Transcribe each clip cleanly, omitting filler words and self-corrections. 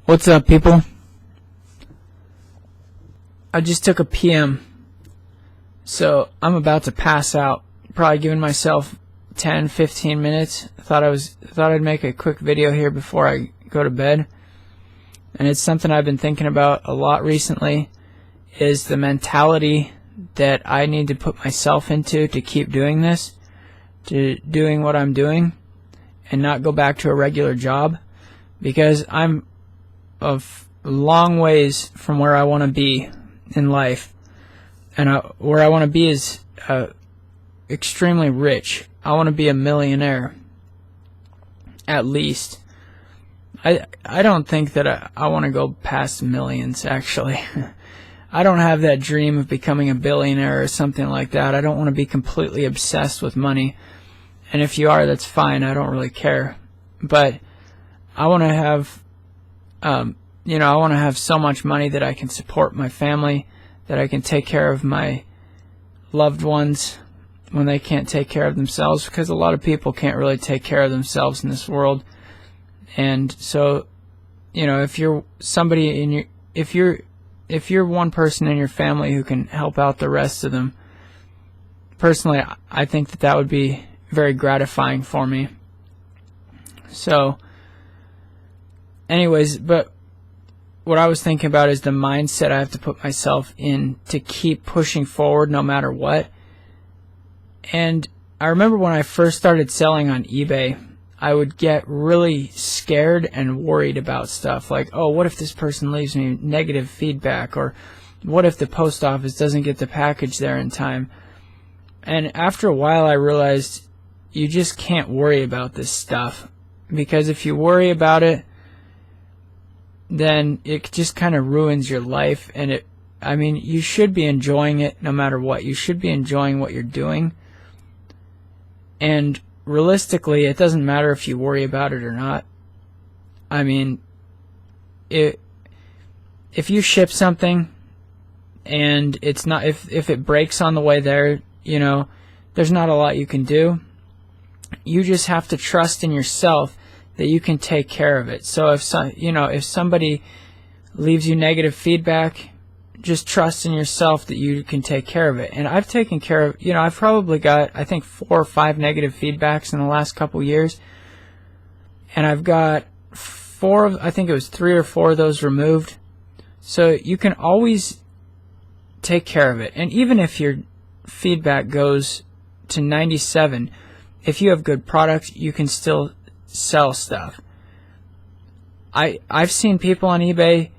What's up, people? I just took a PM, so I'm about to pass out. Probably giving myself 10-15 minutes. Thought I'd make a quick video here before I go to bed. And it's something I've been thinking about a lot recently, is the mentality that I need to put myself into to keep doing this, to doing what I'm doing, and not go back to a regular job, because I'm a long ways from where I want to be in life. And where I want to be is extremely rich. I want to be a millionaire, at least. I don't think that I want to go past millions, actually. I don't have that dream of becoming a billionaire or something like that. I don't want to be completely obsessed with money. And if you are, that's fine. I don't really care. But I want to have, I want to have so much money that I can support my family, that I can take care of my loved ones when they can't take care of themselves, because a lot of people can't really take care of themselves in this world. And so, if you're somebody in your, if you're one person in your family who can help out the rest of them, personally, I think that would be very gratifying for me. So, anyways, but what I was thinking about is the mindset I have to put myself in to keep pushing forward no matter what. And I remember when I first started selling on eBay, I would get really scared and worried about stuff like, oh, what if this person leaves me negative feedback? Or what if the post office doesn't get the package there in time? And after a while, I realized you just can't worry about this stuff, because if you worry about it, then it just kind of ruins your life. And you should be enjoying it no matter what. You should be enjoying what you're doing. And realistically, it doesn't matter if you worry about it or not. If you ship something and it's not, if it breaks on the way there, there's not a lot you can do. You just have to trust in yourself that you can take care of it. So if somebody leaves you negative feedback, just trust in yourself that you can take care of it. And I've taken care of, I've probably got, I think, 4 or 5 negative feedbacks in the last couple years. And I've got 3 or 4 of those removed. So you can always take care of it. And even if your feedback goes to 97, if you have good product, you can still sell stuff. I've seen people on eBay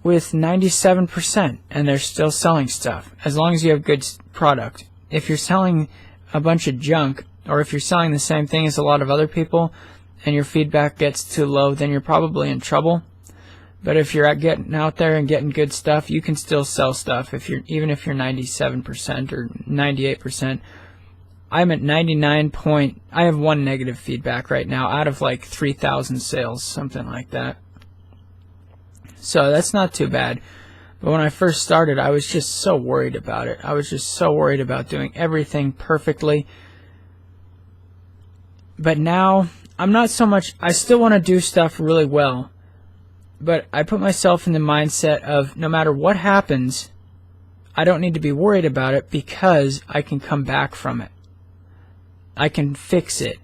with 97% and they're still selling stuff, as long as you have good product. If you're selling a bunch of junk, or if you're selling the same thing as a lot of other people and your feedback gets too low, then you're probably in trouble. But if you're getting out there and getting good stuff, you can still sell stuff even if you're 97% or 98%. I'm at 99 point. I have 1 negative feedback right now out of like 3,000 sales, something like that. So that's not too bad. But when I first started, I was just so worried about it. I was just so worried about doing everything perfectly. But now, I'm not so much, I still want to do stuff really well. But I put myself in the mindset of no matter what happens, I don't need to be worried about it, because I can come back from it. I can fix it.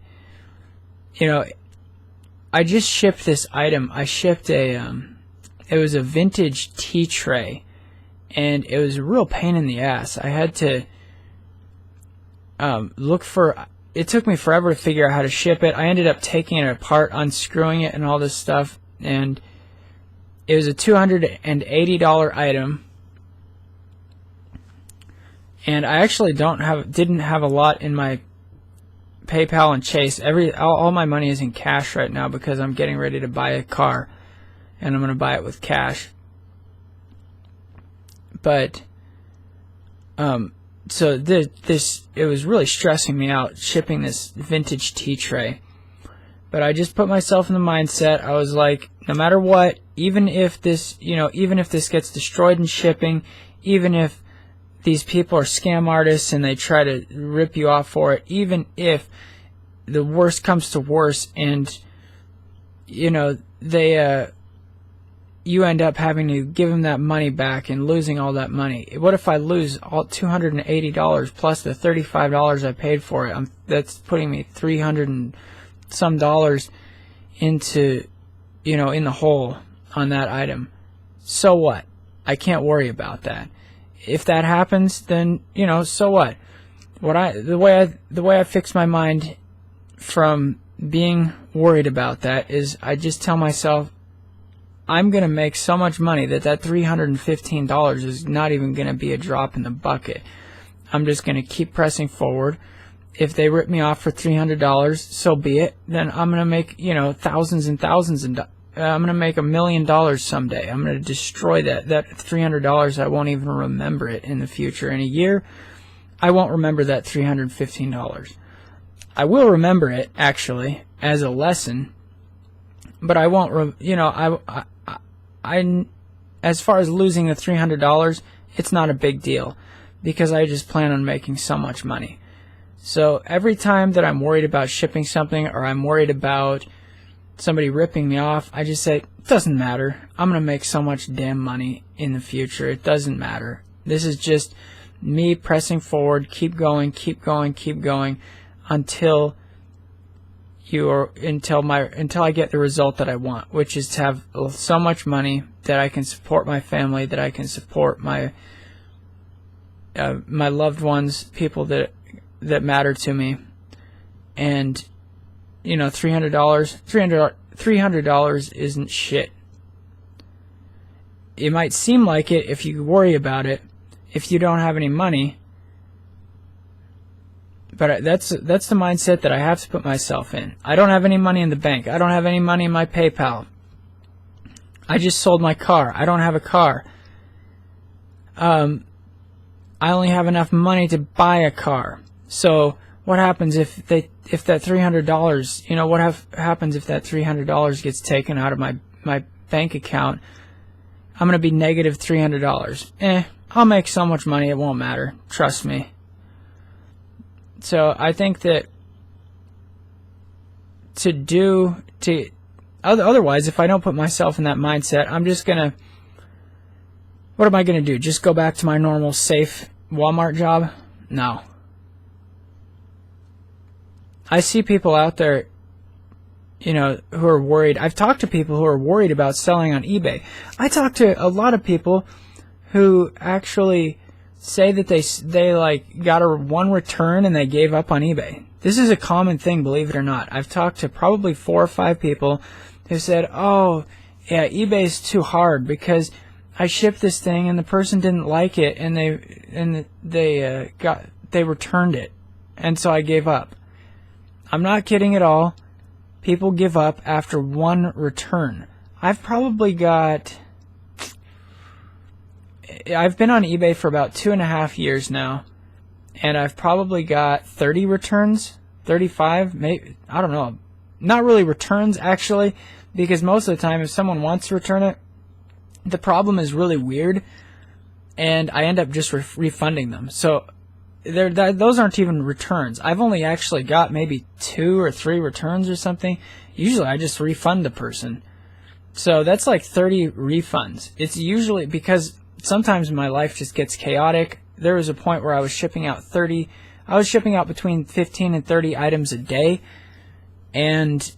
I just shipped this item. I shipped it was a vintage tea tray, and it was a real pain in the ass. I had to it took me forever to figure out how to ship it. I ended up taking it apart, unscrewing it, and all this stuff, and it was a $280 item. And I actually didn't have a lot in my PayPal and Chase. All my money is in cash right now, because I'm getting ready to buy a car, and I'm going to buy it with cash. But so it was really stressing me out shipping this vintage tea tray. But I just put myself in the mindset. I was like, no matter what, even if this gets destroyed in shipping, even if these people are scam artists and they try to rip you off for it, even if the worst comes to worst and they you end up having to give them that money back and losing all that money. What if I lose all $280 plus the $35 I paid for it? That's putting me $300 and some dollars into, in the hole on that item. So what? I can't worry about that. If that happens, then, so what? The way I fix my mind from being worried about that is I just tell myself, I'm going to make so much money that $315 is not even going to be a drop in the bucket. I'm just going to keep pressing forward. If they rip me off for $300, so be it. Then I'm going to make, thousands and thousands, and I'm going to make $1 million someday. I'm going to destroy that $300. I won't even remember it in the future. In a year, I won't remember that $315. I will remember it, actually, as a lesson, but I won't, as far as losing the $300, it's not a big deal because I just plan on making so much money. So every time that I'm worried about shipping something or I'm worried about somebody ripping me off, I just say, it doesn't matter. I'm going to make so much damn money in the future. It doesn't matter. This is just me pressing forward, keep going, until I get the result that I want, which is to have so much money that I can support my family, that I can support my loved ones, people that matter to me. And $300 isn't shit. It might seem like it if you worry about it, if you don't have any money. But that's the mindset that I have to put myself in. I don't have any money in the bank. I don't have any money in my PayPal. I just sold my car. I don't have a car. I only have enough money to buy a car. So what happens if that $300? What happens if that $300 gets taken out of my bank account? I'm gonna be negative $300. I'll make so much money it won't matter. Trust me. So I think that otherwise, if I don't put myself in that mindset, I'm just gonna, what am I gonna do? Just go back to my normal safe Walmart job? No. I see people out there, who are worried. I've talked to people who are worried about selling on eBay. I talk to a lot of people who actually say that they got one return and they gave up on eBay. This is a common thing, believe it or not. I've talked to probably 4 or 5 people who said, "Oh, yeah, eBay's too hard because I shipped this thing and the person didn't like it and they returned it, and so I gave up." I'm not kidding at all. People give up after one return. I've been on eBay for about 2.5 years now, and I've probably got 30 returns, 35, maybe, I don't know. Not really returns, actually, because most of the time if someone wants to return it, the problem is really weird, and I end up just refunding them. So those aren't even returns. I've only actually got maybe 2 or 3 returns or something. Usually I just refund the person. So that's like 30 refunds. It's usually because sometimes my life just gets chaotic. There was a point where I was shipping out between 15 and 30 items a day. And,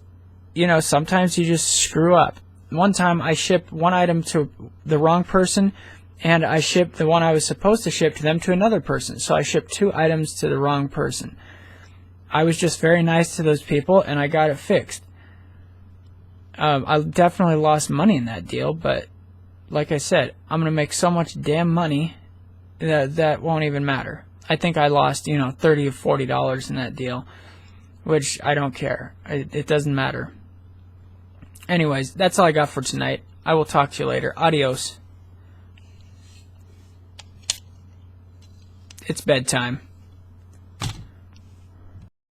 sometimes you just screw up. One time I shipped one item to the wrong person, and I shipped the one I was supposed to ship to them to another person. So I shipped 2 items to the wrong person. I was just very nice to those people, and I got it fixed. I definitely lost money in that deal, but like I said, I'm going to make so much damn money that won't even matter. I think I lost, $30 or $40 in that deal, which I don't care. It doesn't matter. Anyways, that's all I got for tonight. I will talk to you later. Adios. It's bedtime.